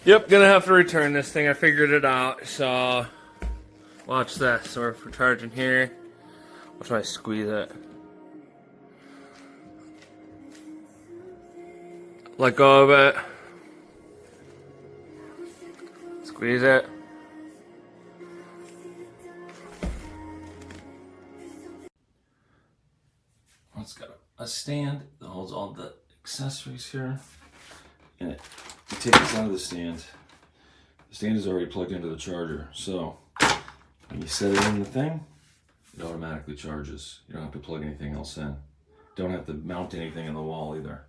Yep, gonna have to return this thing. I figured it out. So, watch this. So we're charging here. Watch when I squeeze it. Let go of it. Squeeze it. It's got a stand that holds all the accessories here. And you take this out of the stand. The stand is already plugged into the charger. So when you set it in the thing, it automatically charges. You don't have to plug anything else in. Don't have to mount anything in the wall either.